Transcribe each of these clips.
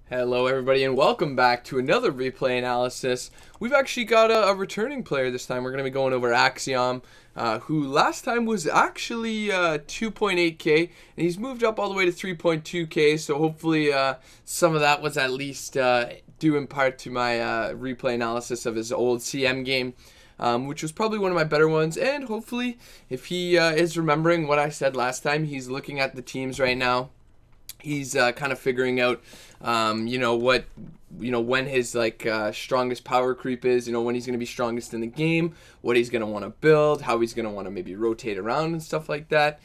Hello everybody and welcome back to another replay analysis. We've actually got a returning player this time. We're going to be going over Axyom, who last time was actually 2.8k, and he's moved up all the way to 3.2k, so hopefully some of that was at least due in part to my replay analysis of his old CM game, which was probably one of my better ones, and hopefully if he is remembering what I said last time, he's looking at the teams right now. He's kind of figuring out, when his strongest power creep is, when he's going to be strongest in the game, what he's going to want to build, how he's going to want to maybe rotate around and stuff like that.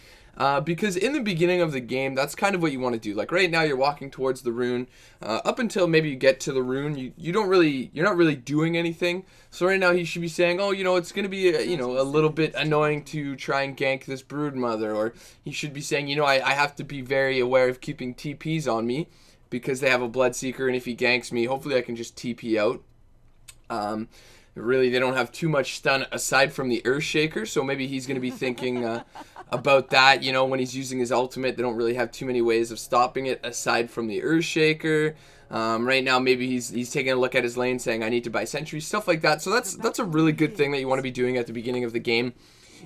Because in the beginning of the game, that's kind of what you want to do. Like right now, you're walking towards the rune. Up until maybe you get to the rune, you're not really doing anything. So right now, he should be saying, oh, it's going to be a little bit annoying to try and gank this brood mother, or he should be saying, I have to be very aware of keeping TPs on me because they have a Bloodseeker, and if he ganks me, hopefully I can just TP out. Really, they don't have too much stun aside from the Earthshaker, so maybe he's going to be thinking about that. When he's using his ultimate, they don't really have too many ways of stopping it aside from the Earthshaker. Right now, maybe he's taking a look at his lane, saying, I need to buy sentries, stuff like that. So that's a really good thing that you want to be doing at the beginning of the game,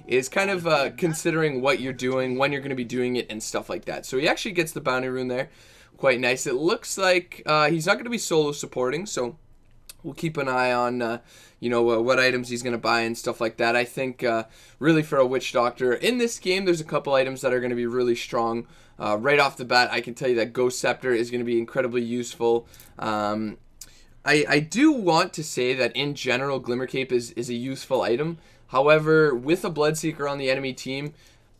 is kind of considering what you're doing, when you're going to be doing it, and stuff like that. So he actually gets the bounty rune there. Quite nice. It looks like he's not going to be solo supporting, so we'll keep an eye on, what items he's going to buy and stuff like that. I think, really for a Witch Doctor, in this game, there's a couple items that are going to be really strong. Right off the bat, I can tell you that Ghost Scepter is going to be incredibly useful. I do want to say that, in general, Glimmer Cape is a useful item. However, with a Bloodseeker on the enemy team,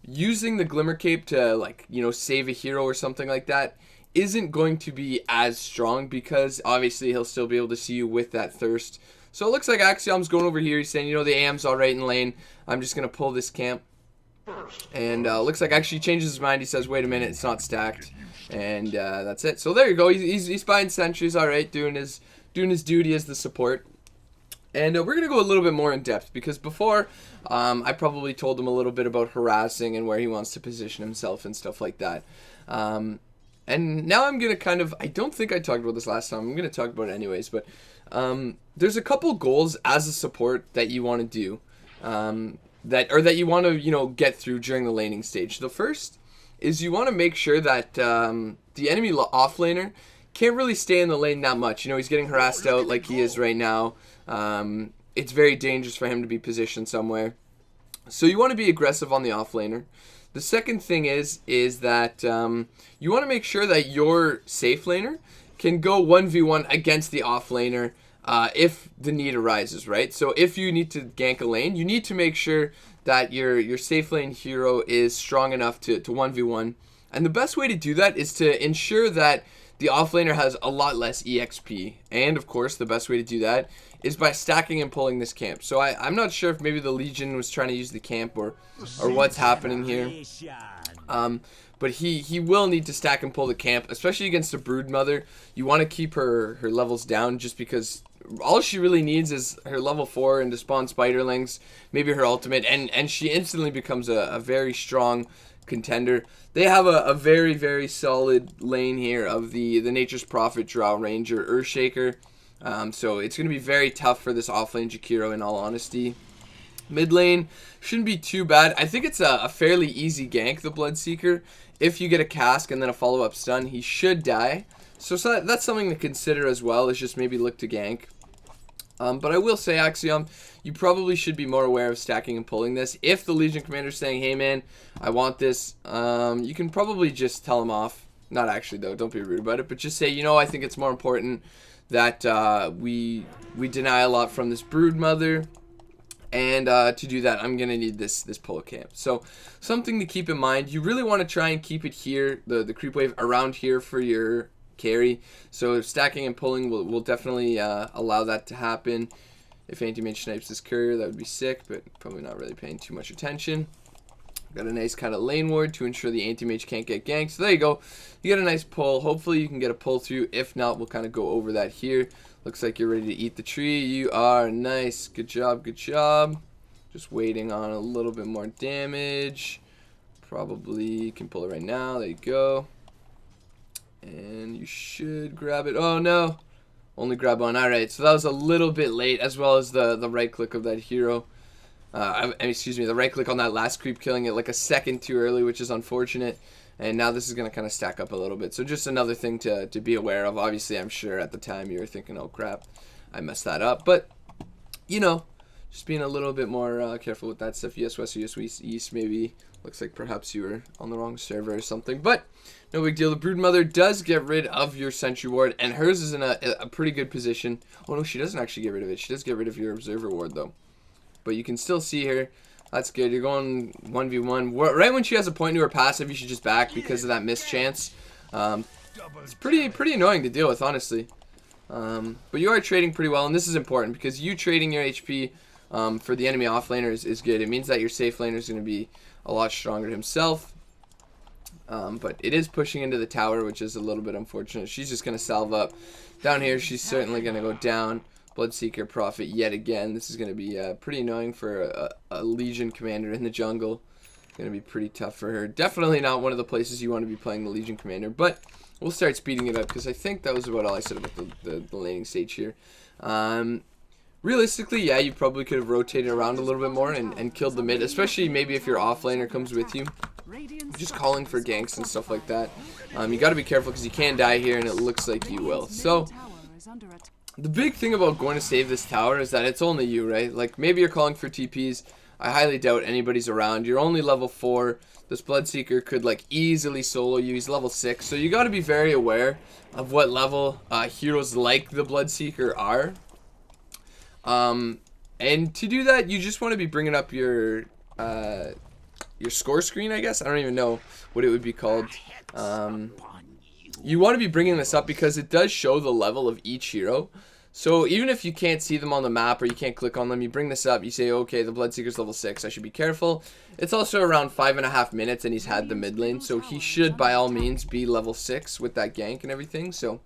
using the Glimmer Cape to, save a hero or something like that isn't going to be as strong, because obviously he'll still be able to see you with that thirst. So it looks like Axiom's going over here. He's saying, the AM's alright in lane. I'm just going to pull this camp. And looks like actually changes his mind. He says, wait a minute, it's not stacked. And that's it. So there you go. He's buying sentries, alright, doing his duty as the support. And we're going to go a little bit more in depth, because before I probably told him a little bit about harassing and where he wants to position himself and stuff like that. And now I'm going to I don't think I talked about this last time. I'm going to talk about it anyways. But there's a couple goals as a support that you want to do. That you want to, get through during the laning stage. The first is you want to make sure that the enemy offlaner can't really stay in the lane that much. He's getting harassed out like he is right now. It's very dangerous for him to be positioned somewhere. So you want to be aggressive on the offlaner. The second thing is that you want to make sure that your safe laner can go 1v1 against the offlaner if the need arises, right? So if you need to gank a lane, you need to make sure that your safe lane hero is strong enough to 1v1. And the best way to do that is to ensure that the offlaner has a lot less EXP. And of course, the best way to do that is by stacking and pulling this camp. So I'm not sure if maybe the Legion was trying to use the camp or what's happening here. But he will need to stack and pull the camp, especially against a brood mother. You want to keep her levels down, just because all she really needs is her level 4 and to spawn spiderlings, maybe her ultimate, and she instantly becomes a very strong contender. They have a very, very solid lane here of the Nature's Prophet, Drow Ranger, Earthshaker. So it's going to be very tough for this offlane Jakiro, in all honesty. Mid lane shouldn't be too bad. I think it's a fairly easy gank, the Bloodseeker. If you get a cask and then a follow-up stun, he should die. So that's something to consider as well, is just maybe look to gank. But I will say, Axiom, you probably should be more aware of stacking and pulling this. If the Legion Commander is saying, hey man, I want this, you can probably just tell him off. Not actually though, don't be rude about it, but just say, I think it's more important that we deny a lot from this brood mother. And to do that, I'm going to need this pull camp. So something to keep in mind, you really want to try and keep it here, the creep wave around here for your carry. So stacking and pulling will definitely allow that to happen. If Anti-Mage snipes this courier, that would be sick, but probably not really paying too much attention. Got a nice kind of lane ward to ensure the Anti-Mage can't get ganked. So there you go. You get a nice pull. Hopefully you can get a pull through. If not, we'll kind of go over that here. Looks like you're ready to eat the tree. You are. Nice. Good job. Good job. Just waiting on a little bit more damage. Probably can pull it right now. There you go. And you should grab it. Oh, no. Only grab one. Alright, so that was a little bit late, as well as the right click of that hero. Excuse me, the right click on that last creep, killing it like a second too early, which is unfortunate. And now this is going to kind of stack up a little bit. So just another thing to be aware of. Obviously, I'm sure at the time you were thinking, oh crap, I messed that up. But, you know, just being a little bit more careful with that stuff. US West or US East, maybe. Looks like perhaps you were on the wrong server or something. But no big deal. The Broodmother does get rid of your Sentry Ward. And hers is in a pretty good position. Oh no, she doesn't actually get rid of it. She does get rid of your Observer Ward though. But you can still see her. That's good. You're going 1v1. Right when she has a point to her passive, you should just back because of that missed chance. It's pretty annoying to deal with, honestly. But you are trading pretty well, and this is important because you trading your HP for the enemy offlaner is good. It means that your safe laner is going to be a lot stronger himself. But it is pushing into the tower, which is a little bit unfortunate. She's just going to salve up. Down here, she's certainly going to go down. Bloodseeker Prophet yet again. This is going to be pretty annoying for a Legion commander in the jungle. Going to be pretty tough for her. Definitely not one of the places you want to be playing the Legion commander, but we'll start speeding it up because I think that was about all I said about the laning stage here. Realistically, yeah, you probably could have rotated around a little bit more and killed the mid, especially maybe if your offlaner comes with you. Just calling for ganks and stuff like that. You got to be careful because you can die here, and it looks like you will. So the big thing about going to save this tower is that it's only you, right? Like, maybe you're calling for TPs. I highly doubt anybody's around. You're only level 4. This Bloodseeker could, like, easily solo you. He's level 6. So you got to be very aware of what level heroes like the Bloodseeker are. And to do that, you just want to be bringing up your score screen, I guess. I don't even know what it would be called. You want to be bringing this up because it does show the level of each hero. So even if you can't see them on the map or you can't click on them, you bring this up, you say, okay, the Bloodseeker's level 6, I should be careful. It's also around 5.5 minutes and he's had the mid lane, so he should by all means be level 6 with that gank and everything. So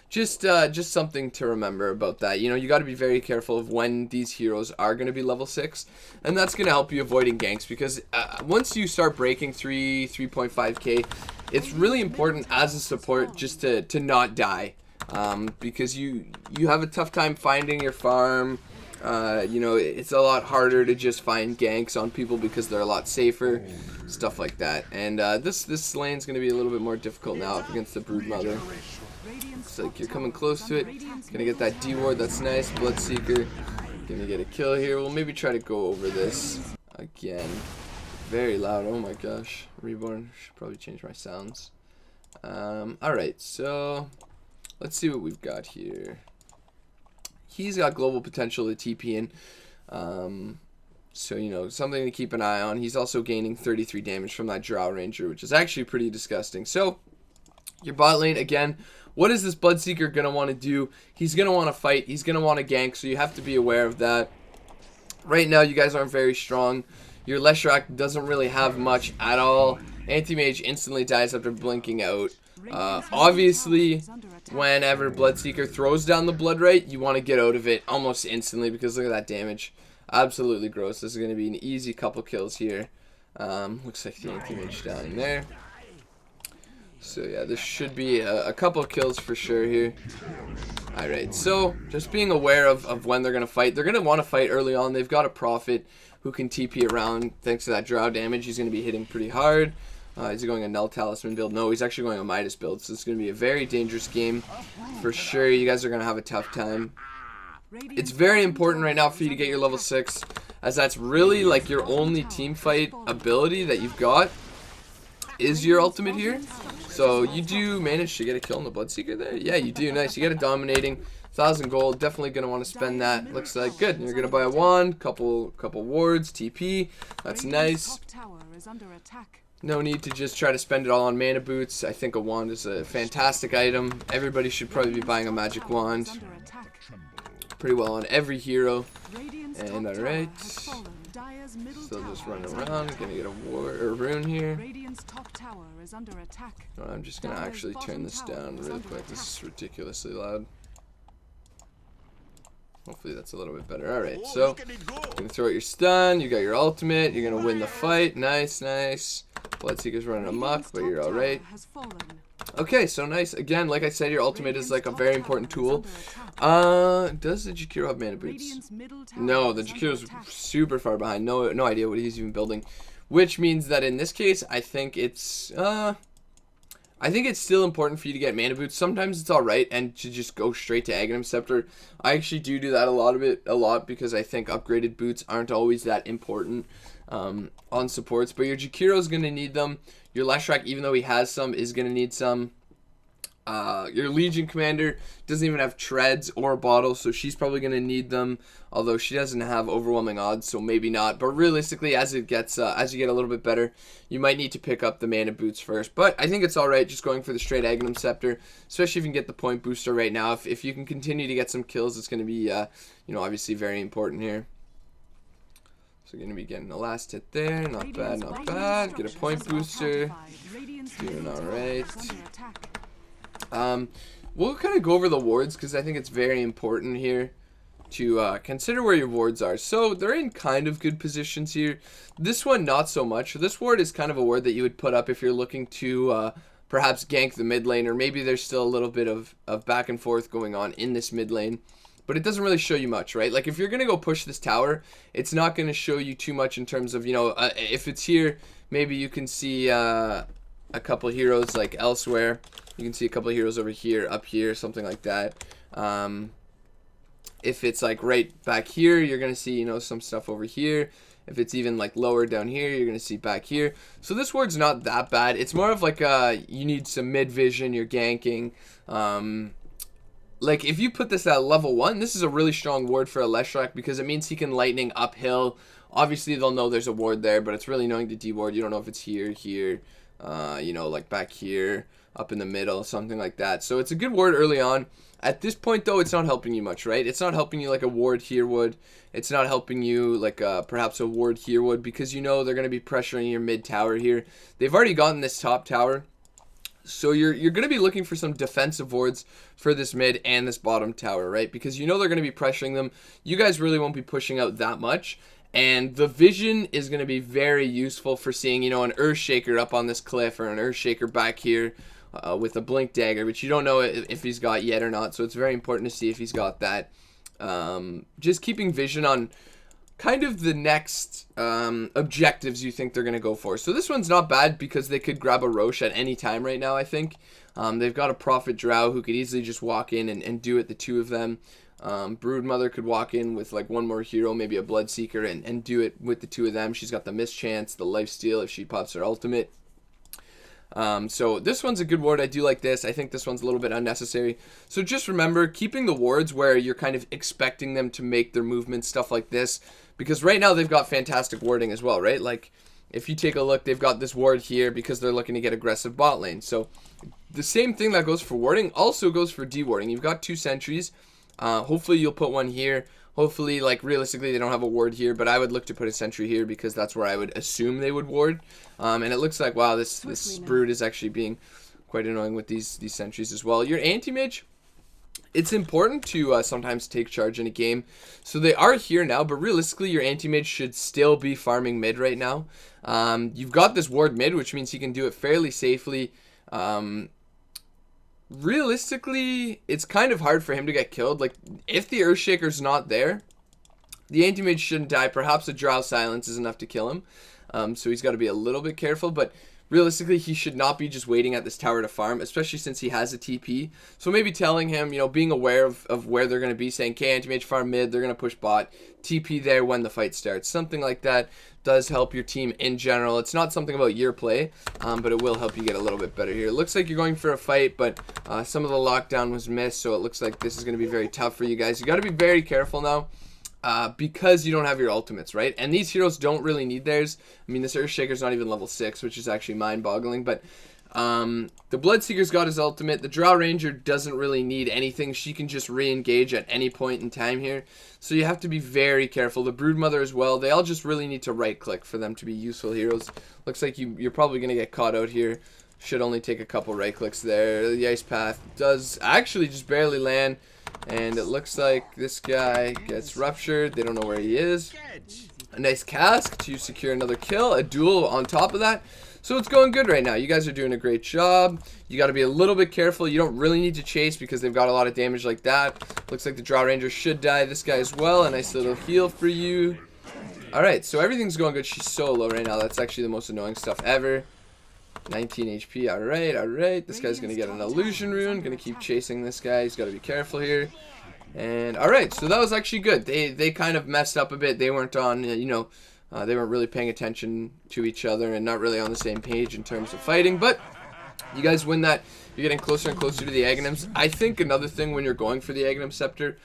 just something to remember about that. You know, you got to be very careful of when these heroes are going to be level 6, and that's going to help you avoiding ganks because once you start breaking 3.5k, it's really important as a support just to not die. Because you have a tough time finding your farm. You know, it's a lot harder to just find ganks on people because they're a lot safer, stuff like that. And this lane's going to be a little bit more difficult now up against the Broodmother. Looks like you're coming close to it. Gonna get that D ward, that's nice. Bloodseeker gonna get a kill here. We'll maybe try to go over this again. Very loud, oh my gosh. Reborn, should probably change my sounds. Alright, so let's see what we've got here. He's got global potential to TP in. So, you know, something to keep an eye on. He's also gaining 33 damage from that Drow Ranger, which is actually pretty disgusting. So, your bot lane, again, what is this Bloodseeker going to want to do? He's going to want to fight. He's going to want to gank, so you have to be aware of that. Right now, you guys aren't very strong. Your Leshrac doesn't really have much at all. Anti-Mage instantly dies after blinking out. Obviously, whenever Bloodseeker throws down the Blood Right, you want to get out of it almost instantly because look at that damage. Absolutely gross. This is going to be an easy couple kills here. Looks like the Anti-Mage down there. So yeah, this should be a couple kills for sure here. Alright, so just being aware of when they're going to fight. They're going to want to fight early on. They've got a Prophet who can TP around thanks to that Drow damage. He's going to be hitting pretty hard. Is he going a Null Talisman build? No, he's actually going a Midas build. So it's going to be a very dangerous game for sure. You guys are going to have a tough time. It's very important right now for you to get your level 6, as that's really like your only team fight ability that you've got is your ultimate here. So you do manage to get a kill on the Bloodseeker there. Yeah, you do. Nice. You get a dominating 1,000 gold. Definitely going to want to spend that. Looks like good. You're going to buy a wand, couple wards, TP. That's nice. No need to just try to spend it all on mana boots. I think a wand is a fantastic item. Everybody should probably be buying a magic wand. Pretty well on every hero. And alright. Still just running around. Gonna get a rune here. Oh, I'm just gonna actually turn this down really quick. This is ridiculously loud. Hopefully that's a little bit better. Alright, so you're gonna throw out your stun, you got your ultimate, you're gonna win the fight. Nice, nice. Bloodseeker's running amok, but you're alright. Okay, so nice. Again, like I said, your ultimate is like a very important tool. Does the Jakiro have mana boots? No, the Jakiro's super far behind. No idea what he's even building. Which means that in this case, I think it's still important for you to get mana boots. Sometimes it's alright and to just go straight to Aghanim Scepter. I actually do that a lot because I think upgraded boots aren't always that important on supports. But your Jakiro's going to need them. Your Leshrac, even though he has some, is going to need some. Your Legion Commander doesn't even have treads or bottles, so she's probably going to need them, although she doesn't have overwhelming odds, so maybe not. But realistically, as you get a little bit better, you might need to pick up the mana boots first. But I think it's alright just going for the straight Aghanim Scepter, especially if you can get the point booster right now. If you can continue to get some kills, it's going to be, obviously very important here. So going to be getting the last hit there. Not bad, not bad. Get a point booster. Doing alright. We'll kind of go over the wards because I think it's very important here to consider where your wards are. So they're in kind of good positions here. This one, not so much. This ward is kind of a ward that you would put up if you're looking to perhaps gank the mid lane, or maybe there's still a little bit of back and forth going on in this mid lane. But it doesn't really show you much, right? Like if you're going to go push this tower, it's not going to show you too much in terms of, if it's here, maybe you can see a couple heroes like elsewhere. You can see a couple of heroes over here, up here, something like that. If it's like right back here, you're going to see, some stuff over here. If it's even like lower down here, you're going to see back here. So this ward's not that bad. It's more of like you need some mid vision, you're ganking. Like if you put this at level 1, this is a really strong ward for a Leshrac because it means he can lightning uphill. Obviously they'll know there's a ward there, but it's really annoying to deward. You don't know if it's here, like back here, up in the middle, something like that. So it's a good ward early on. At this point though, it's not helping you much, right? It's not helping you like a ward here would. It's not helping you like perhaps a ward here would, because they're going to be pressuring your mid tower here. They've already gotten this top tower. So you're going to be looking for some defensive wards for this mid and this bottom tower, right? Because they're going to be pressuring them. You guys really won't be pushing out that much. And the vision is going to be very useful for seeing, an Earthshaker up on this cliff, or an Earthshaker back here with a Blink Dagger, which you don't know if he's got yet or not. So it's very important to see if he's got that. Just keeping vision on kind of the next objectives you think they're going to go for. So this one's not bad because they could grab a Roche at any time right now, I think. They've got a Prophet Drow who could easily just walk in and do it, the two of them. Broodmother could walk in with like one more hero, maybe a Bloodseeker, and do it with the two of them. She's got the Mischance, the Lifesteal if she pops her ultimate. So this one's a good ward. I do like this. I think this one's a little bit unnecessary. So just remember, keeping the wards where you're kind of expecting them to make their movements, stuff like this. Because right now they've got fantastic warding as well, right? Like, if you take a look, they've got this ward here because they're looking to get aggressive bot lane. So the same thing that goes for warding also goes for dewarding. You've got two sentries. Hopefully you'll put one here. Hopefully, like, realistically, they don't have a ward here, but I would look to put a sentry here because that's where I would assume they would ward. And it looks like, wow, this Brood is actually being quite annoying with these sentries as well. Your anti-mage, it's important to sometimes take charge in a game. So they are here now, but realistically, your anti-mage should still be farming mid right now. You've got this ward mid, which means you can do it fairly safely. Realistically, it's kind of hard for him to get killed. Like, if the Earthshaker's not there, the anti-mage shouldn't die. Perhaps a Drow Silence is enough to kill him. So he's got to be a little bit careful. But realistically, he should not be just waiting at this tower to farm, especially since he has a TP. So maybe telling him, being aware of where they're going to be, saying, okay, anti-mage farm mid, they're going to push bot, TP there when the fight starts. Something like that does help your team in general. It's not something about your play, but it will help you get a little bit better here. It looks like you're going for a fight, but some of the lockdown was missed, so it looks like this is going to be very tough for you guys. You got to be very careful now. Because you don't have your ultimates, right? And these heroes don't really need theirs. I mean, this Earthshaker's not even level 6, which is actually mind-boggling, but the Bloodseeker's got his ultimate. The Drow Ranger doesn't really need anything. She can just re-engage at any point in time here. So you have to be very careful. The Broodmother as well. They all just really need to right-click for them to be useful heroes. Looks like you're probably going to get caught out here. Should only take a couple right-clicks there. The Ice Path does actually just barely land. And it looks like this guy gets ruptured. They don't know where he is. A nice cask to secure another kill. A duel on top of that. So it's going good right now. You guys are doing a great job. You got to be a little bit careful. You don't really need to chase because they've got a lot of damage like that. Looks like the Draw Ranger should die. This guy as well. A nice little heal for you. Alright, so everything's going good. She's so low right now. That's actually the most annoying stuff ever. 19 HP. Alright, alright. This guy's going to get an illusion rune. Going to keep chasing this guy. He's got to be careful here. And alright, so that was actually good. They kind of messed up a bit. They weren't on, you know, they weren't really paying attention to each other and not really on the same page in terms of fighting. But you guys win that. You're getting closer and closer to the Aghanims. I think another thing when you're going for the Aghanim Scepter,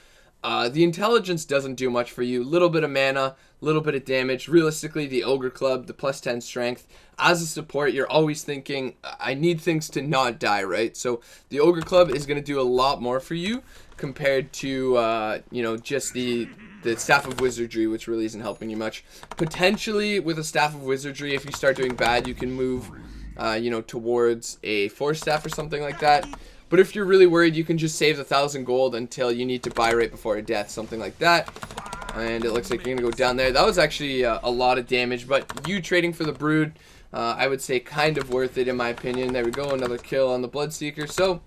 the intelligence doesn't do much for you. Little bit of mana, little bit of damage. Realistically, the Ogre Club, the plus 10 strength. As a support, you're always thinking, I need things to not die, right? So the Ogre Club is going to do a lot more for you compared to, you know, just the Staff of Wizardry, which really isn't helping you much. Potentially, with a Staff of Wizardry, if you start doing bad, you can move, you know, towards a Force Staff or something like that. But if you're really worried, you can just save the 1,000 gold until you need to buy right before a death, something like that. And it looks like you're going to go down there. That was actually a lot of damage, but you trading for the Brood, I would say kind of worth it in my opinion. There we go, another kill on the Bloodseeker. So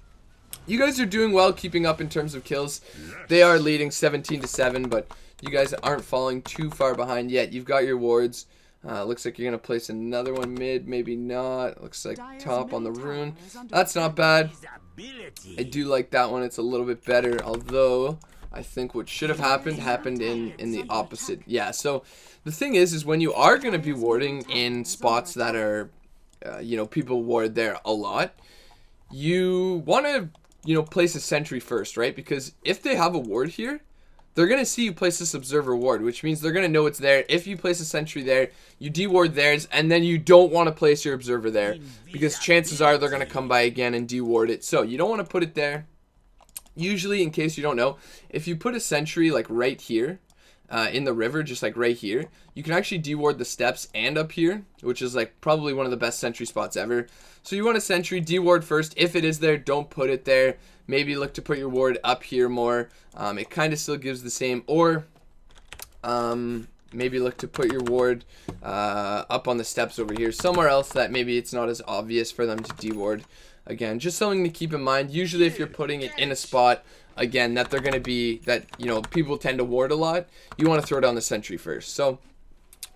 you guys are doing well, keeping up in terms of kills. They are leading 17-7, but you guys aren't falling too far behind yet. You've got your wards. Looks like you're going to place another one mid, maybe not. Looks like top on the rune. That's not bad. I do like that one. It's a little bit better, although I think what should have happened in the opposite. Yeah, so the thing is when you are going to be warding in spots that are, you know, people ward there a lot, you want to, you know, place a sentry first, right? Because if they have a ward here, they're going to see you place this observer ward, which means they're going to know it's there. If you place a sentry there, you deward theirs, and then you don't want to place your observer there because chances are they're going to come by again and deward it. So you don't want to put it there. Usually, in case you don't know, if you put a sentry like right here in the river, just like right here, you can actually deward the steps and up here, which is like probably one of the best sentry spots ever. So you want a sentry, deward first. If it is there, don't put it there. Maybe look to put your ward up here more. It kind of still gives the same. Or maybe look to put your ward up on the steps over here. Somewhere else that maybe it's not as obvious for them to deward. Again, just something to keep in mind. Usually if you're putting it in a spot, again, that they're going to be, that, you know, people tend to ward a lot, you want to throw down the sentry first. So,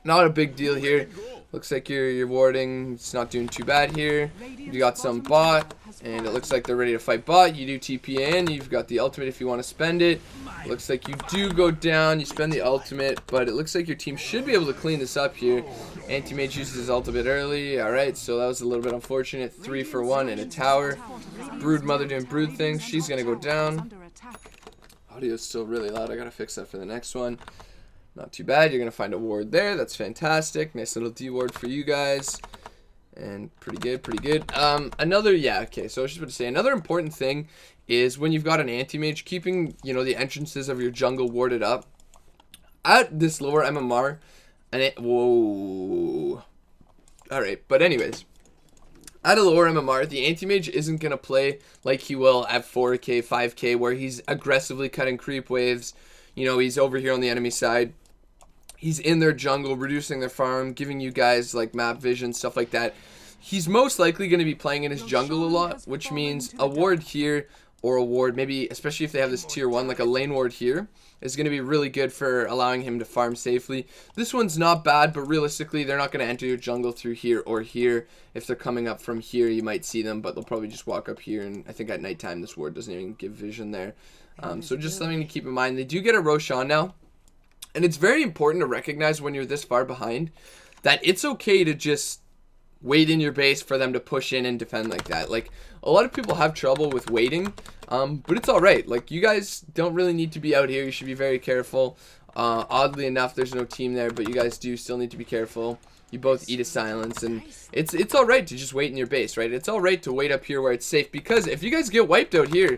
not a big deal here. Looks like your warding, it's not doing too bad here. You got some bot, and it looks like they're ready to fight bot. You do TP in, you've got the ultimate if you want to spend it. Looks like you do go down, you spend the ultimate, but it looks like your team should be able to clean this up here. Anti-Mage uses his ultimate early. Alright, so that was a little bit unfortunate. 3 for 1 in a tower. Brood Mother doing brood things. She's going to go down. Audio's still really loud. I got to fix that for the next one. Not too bad. You're going to find a ward there. That's fantastic. Nice little D-ward for you guys. And pretty good, pretty good. Okay, so I was just about to say, another important thing is when you've got an anti-mage, keeping, you know, the entrances of your jungle warded up. At this lower MMR, and whoa. Alright, but anyways. At a lower MMR, the anti-mage isn't going to play like he will at 4k, 5k, where he's aggressively cutting creep waves. You know, he's over here on the enemy side. He's in their jungle, reducing their farm, giving you guys, like, map vision, stuff like that. He's most likely going to be playing in his jungle a lot, which means a ward here or a ward, maybe, especially if they have this tier 1, like a lane ward here, is going to be really good for allowing him to farm safely. This one's not bad, but realistically, they're not going to enter your jungle through here or here. If they're coming up from here, you might see them, but they'll probably just walk up here, and I think at nighttime, this ward doesn't even give vision there. So just something to keep in mind. They do get a Roshan now. And it's very important to recognize when you're this far behind that it's okay to just wait in your base for them to push in and defend like that. Like, a lot of people have trouble with waiting, but it's alright. Like, you guys don't really need to be out here. You should be very careful. Oddly enough, there's no team there, but you guys do still need to be careful. You both eat a silence, and it's alright to just wait in your base, right? It's alright to wait up here where it's safe, because if you guys get wiped out here,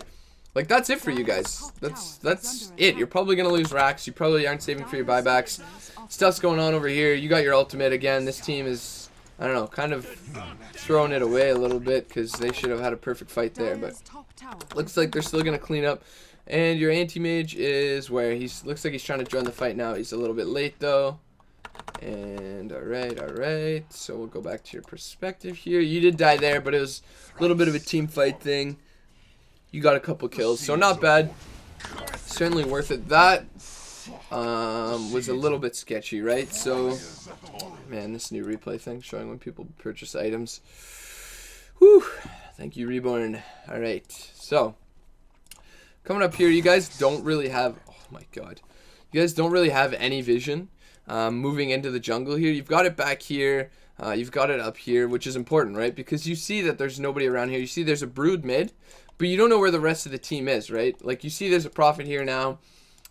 like, that's it for you guys. That's it. You're probably going to lose racks. You probably aren't saving for your buybacks. Stuff's going on over here. You got your ultimate again. This team is, I don't know, kind of throwing it away a little bit because they should have had a perfect fight there. But looks like they're still going to clean up. And your anti-mage is where looks like he's trying to join the fight now. He's a little bit late, though. And alright. So we'll go back to your perspective here. You did die there, but it was a little bit of a team fight thing. You got a couple kills, so not bad. Certainly worth it. That was a little bit sketchy, right? So, man, this new replay thing showing when people purchase items. Whew. Thank you, Reborn. Alright, so coming up here, you guys don't really have, oh my god, you guys don't really have any vision moving into the jungle here. You've got it back here, you've got it up here, which is important, right? Because you see that there's nobody around here. You see there's a brood mid, but you don't know where the rest of the team is, right? Like, you see there's a prophet here now.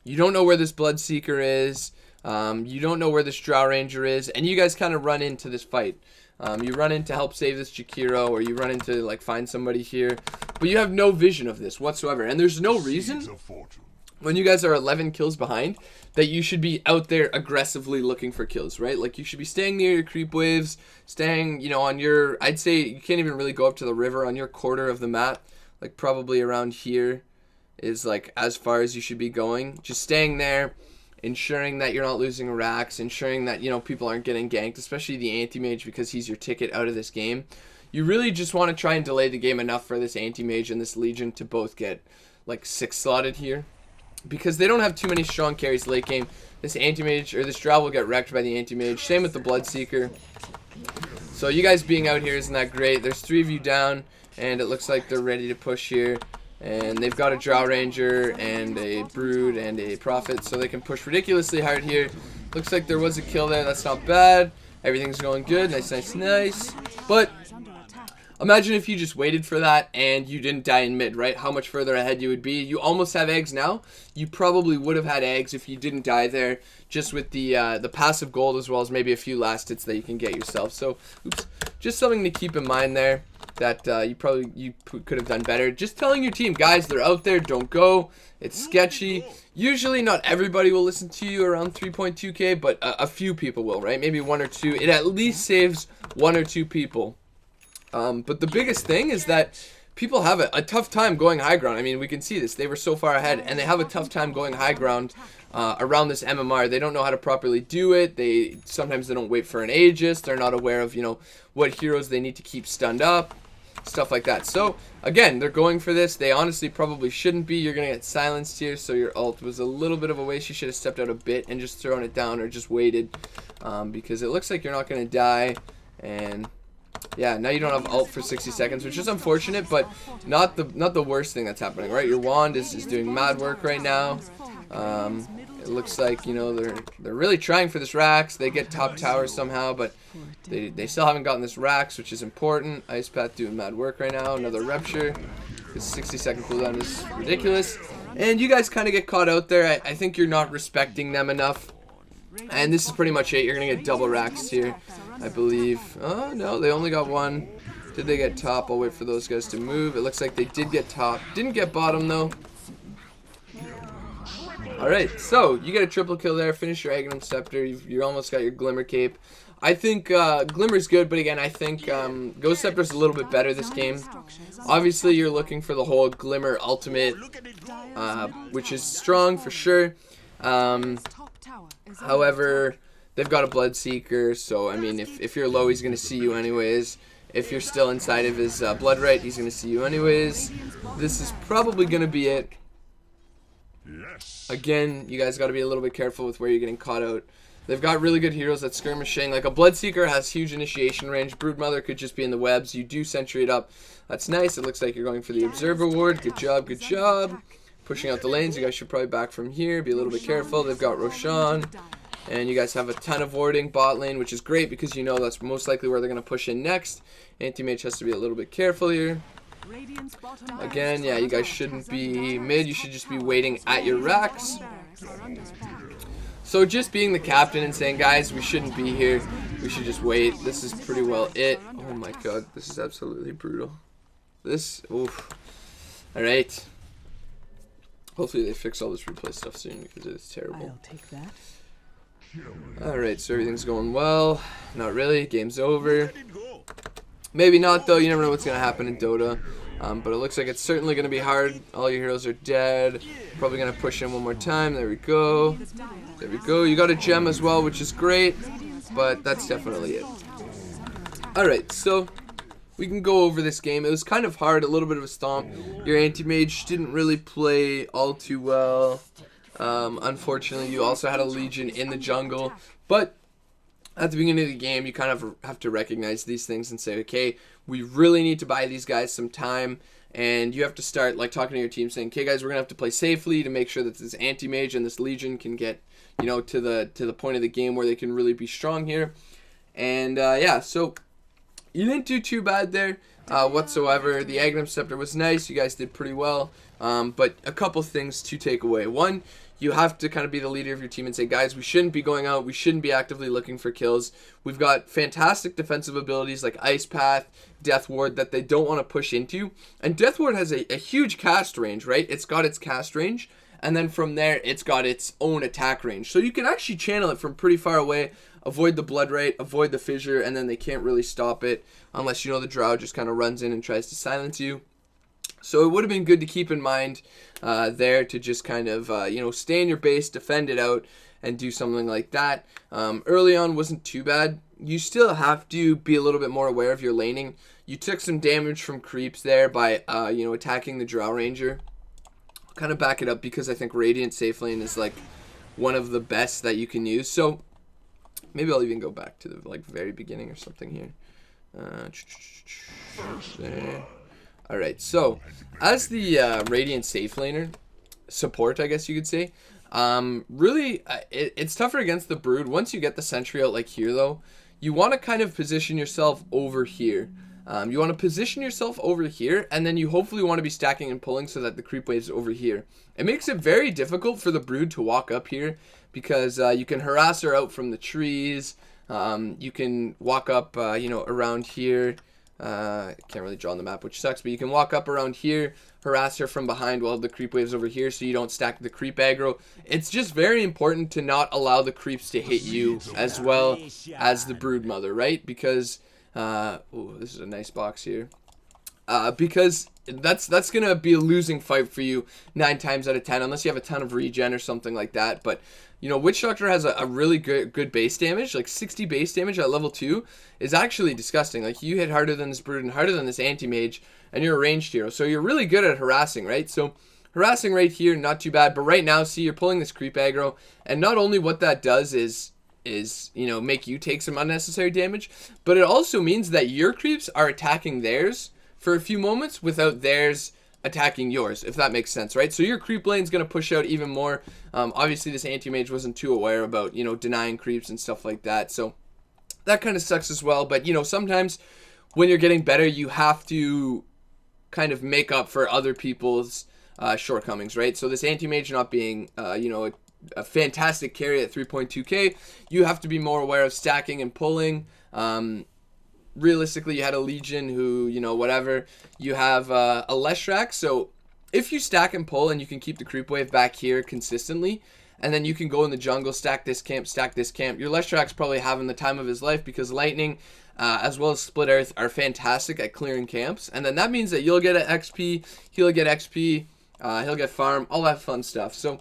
You don't know where this Bloodseeker is. You don't know where this Drow Ranger is, and you guys kind of run into this fight. You run in to help save this Jakiro, or you run in to like find somebody here, but you have no vision of this whatsoever. And there's no reason, when you guys are 11 kills behind, that you should be out there aggressively looking for kills, right? Like, you should be staying near your creep waves, staying, you know, on your, I'd say you can't even really go up to the river, on your quarter of the map, like probably around here is like as far as you should be going. Just staying there, ensuring that you're not losing racks, ensuring that, you know, people aren't getting ganked, especially the anti-mage, because he's your ticket out of this game. You really just want to try and delay the game enough for this anti-mage and this legion to both get like 6 slotted here, because they don't have too many strong carries late game. This anti-mage, or this drow, will get wrecked by the anti-mage. Same with the Bloodseeker. So you guys being out here isn't that great. There's 3 of you down, and it looks like they're ready to push here. And they've got a Drow Ranger and a Brood and a Prophet, so they can push ridiculously hard here. Looks like there was a kill there. That's not bad. Everything's going good. Nice. But imagine if you just waited for that and you didn't die in mid, right? How much further ahead you would be. You almost have eggs now. You probably would have had eggs if you didn't die there, just with the passive gold, as well as maybe a few last hits that you can get yourself. So, oops, just something to keep in mind there, that you could have done better. Just telling your team, guys, they're out there, don't go. It's sketchy. Usually not everybody will listen to you around 3.2k, but a few people will, right? Maybe 1 or 2. It at least saves 1 or 2 people. But the biggest thing is that people have a tough time going high ground. I mean, we can see this. They were so far ahead, and they have a tough time going high ground around this MMR. They don't know how to properly do it. Sometimes they don't wait for an Aegis. They're not aware of, you know, what heroes they need to keep stunned up, stuff like that. So, again, they're going for this. They honestly probably shouldn't be. You're going to get silenced here, so your ult was a little bit of a waste. You should have stepped out a bit and just thrown it down, or just waited, because it looks like you're not going to die. And yeah, now you don't have ult for 60 seconds, which is unfortunate, but not the worst thing that's happening, right? Your wand is doing mad work right now. It looks like, you know, they're really trying for this Rax. They get top tower somehow, but they still haven't gotten this Rax, which is important. Ice Path doing mad work right now. Another Rupture. This 60-second cooldown is ridiculous. And you guys kind of get caught out there. I think you're not respecting them enough. And this is pretty much it. You're going to get double Rax here, I believe. Oh, no, they only got 1. Did they get top? I'll wait for those guys to move. It looks like they did get top. Didn't get bottom, though. Alright, so you get a triple kill there. Finish your Aghanim Scepter. You almost got your Glimmer Cape. I think Glimmer's good, but again, I think Ghost Scepter's a little bit better this game. Obviously, you're looking for the whole Glimmer ultimate, which is strong for sure. However, they've got a Bloodseeker, so I mean, if you're low, he's going to see you anyways. If you're still inside of his Blood Right, he's going to see you anyways. This is probably going to be it. Again, you guys got to be a little bit careful with where you're getting caught out. They've got really good heroes at skirmishing. Like, a Bloodseeker has huge initiation range. Broodmother could just be in the webs. You do sentry it up. That's nice. It looks like you're going for the Observer Ward. Good job, good job. Pushing out the lanes. You guys should probably back from here. Be a little bit careful. They've got Roshan. And you guys have a ton of warding bot lane, which is great because you know that's most likely where they're going to push in next. Anti-mage has to be a little bit careful here. Again, yeah, you guys shouldn't be mid. You should just be waiting at your racks. So just being the captain and saying, guys, we shouldn't be here. We should just wait. This is pretty well it. Oh my god, this is absolutely brutal. This, oof. Alright. Hopefully they fix all this replay stuff soon because it's terrible. I'll take that. Alright, so everything's going well. Not really. Game's over. Maybe not, though. You never know what's going to happen in Dota. But it looks like it's certainly going to be hard. All your heroes are dead. Probably going to push in one more time. There we go. There we go. You got a gem as well, which is great. But that's definitely it. Alright, so we can go over this game. It was kind of hard, a little bit of a stomp. Your anti-mage didn't really play all too well. Unfortunately, you also had a Legion in the jungle. But at the beginning of the game, you kind of have to recognize these things and say, okay, we really need to buy these guys some time. And you have to start like talking to your team saying, okay guys, we're going to have to play safely to make sure that this anti-mage and this Legion can get, you know, to the point of the game where they can really be strong here. And yeah, so you didn't do too bad there whatsoever. The Aghanim Scepter was nice. You guys did pretty well. But a couple things to take away. One, you have to kind of be the leader of your team and say, guys, we shouldn't be going out. We shouldn't be actively looking for kills. We've got fantastic defensive abilities like Ice Path, Death Ward that they don't want to push into. And Death Ward has a huge cast range, right? It's got its cast range. And then from there, it's got its own attack range. So you can actually channel it from pretty far away, avoid the Blood Rite, avoid the Fissure, and then they can't really stop it unless, you know, the Drow just kind of runs in and tries to silence you. So it would have been good to keep in mind there to just kind of, you know, stay in your base, defend it out, and do something like that. Early on wasn't too bad. You still have to be a little bit more aware of your laning. You took some damage from creeps there by, you know, attacking the Drow Ranger. I'll kind of back it up because I think Radiant safe lane is like one of the best that you can use. So maybe I'll even go back to the like very beginning or something here. There. Alright, so as the Radiant safe laner, support I guess you could say, really it's tougher against the Brood. Once you get the sentry out like here though, you want to kind of position yourself over here. You want to position yourself over here, and then you hopefully want to be stacking and pulling so that the creep wave's over here. It makes it very difficult for the Brood to walk up here because you can harass her out from the trees. You can walk up, you know, around here. Can't really draw on the map, which sucks, but you can walk up around here, harass her from behind while the creep wave's over here so you don't stack the creep aggro. It's just very important to not allow the creeps to hit you as well as the Brood Mother, right? Because ooh, this is a nice box here. Because that's gonna be a losing fight for you 9 times out of 10 unless you have a ton of regen or something like that. But you know, Witch Doctor has a really good base damage. Like 60 base damage at level 2 is actually disgusting. Like you hit harder than this Brood and harder than this Anti-Mage, and you're a ranged hero, so you're really good at harassing, right? So harassing right here, not too bad. But right now, see, you're pulling this creep aggro, and not only what that does is you know, make you take some unnecessary damage, but it also means that your creeps are attacking theirs for a few moments without theirs attacking yours, if that makes sense, right? So your creep lane's going to push out even more. Obviously this anti-mage wasn't too aware about, you know, denying creeps and stuff like that, so that kind of sucks as well. But you know, sometimes when you're getting better, you have to kind of make up for other people's shortcomings, right? So this anti-mage not being you know, a fantastic carry at 3.2k, you have to be more aware of stacking and pulling. Realistically, you had a Legion who, you know, whatever, you have a Leshrac, so if you stack and pull and you can keep the creep wave back here consistently, and then you can go in the jungle, stack this camp, your Leshrac's probably having the time of his life because Lightning as well as Split Earth are fantastic at clearing camps, and then that means that you'll get an XP, he'll get XP, he'll get farm, all that fun stuff. So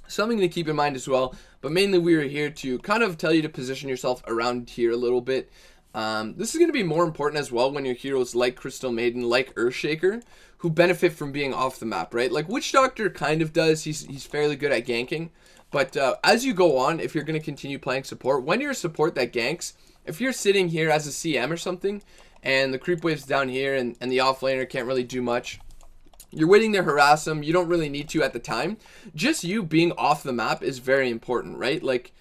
something to keep in mind as well, but mainly we are here to kind of tell you to position yourself around here a little bit. This is going to be more important as well when your heroes like Crystal Maiden, like Earthshaker, who benefit from being off the map, right? Like Witch Doctor kind of does, he's fairly good at ganking, but as you go on, if you're going to continue playing support, when you're a support that ganks, if you're sitting here as a CM or something, and the creep wave's down here, and the offlaner can't really do much, you're waiting to harass them, you don't really need to at the time, just you being off the map is very important, right? Like,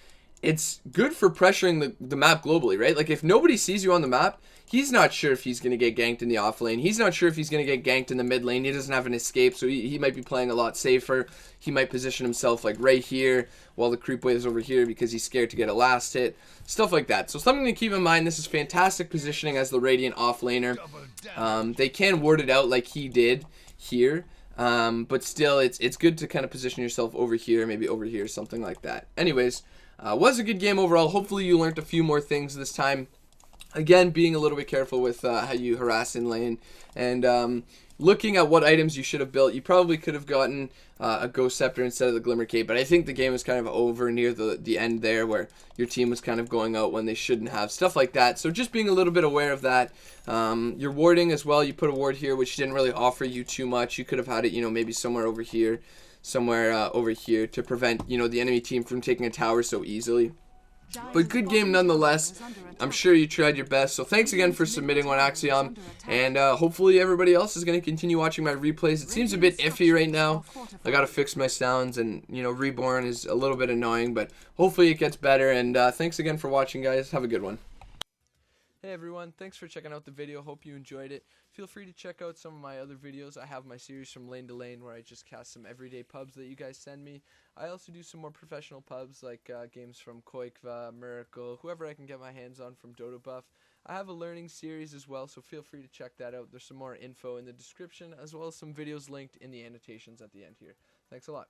it's good for pressuring the map globally, right? Like, if nobody sees you on the map, he's not sure if he's going to get ganked in the off lane. He's not sure if he's going to get ganked in the mid lane. He doesn't have an escape, so he might be playing a lot safer. He might position himself, like, right here while the creep wave is over here because he's scared to get a last hit. Stuff like that. So something to keep in mind, this is fantastic positioning as the Radiant off laner. They can ward it out like he did here. But still, it's good to kind of position yourself over here, maybe over here, something like that. Anyways, was a good game overall. Hopefully you learned a few more things this time. Again, being a little bit careful with how you harass in lane, and looking at what items you should have built. You probably could have gotten a Ghost Scepter instead of the Glimmer Cape, but I think the game was kind of over near the end there, where your team was kind of going out when they shouldn't have, stuff like that. So just being a little bit aware of that. Your warding as well, you put a ward here, which didn't really offer you too much. You could have had it, maybe somewhere over here, to prevent, the enemy team from taking a tower so easily. But good game nonetheless. I'm sure you tried your best. So thanks again for submitting one, Axyom. And hopefully everybody else is going to continue watching my replays. It seems a bit iffy right now. I got to fix my sounds, and, Reborn is a little bit annoying. But hopefully it gets better. And thanks again for watching, guys. Have a good one. Hey everyone, thanks for checking out the video. Hope you enjoyed it. Feel free to check out some of my other videos. I have my series From Lane to Lane, where I just cast some everyday pubs that you guys send me. I also do some more professional pubs, like games from Koikva, Miracle, whoever I can get my hands on from Dodo Buff. I have a learning series as well, so feel free to check that out. There's some more info in the description, as well as some videos linked in the annotations at the end here. Thanks a lot.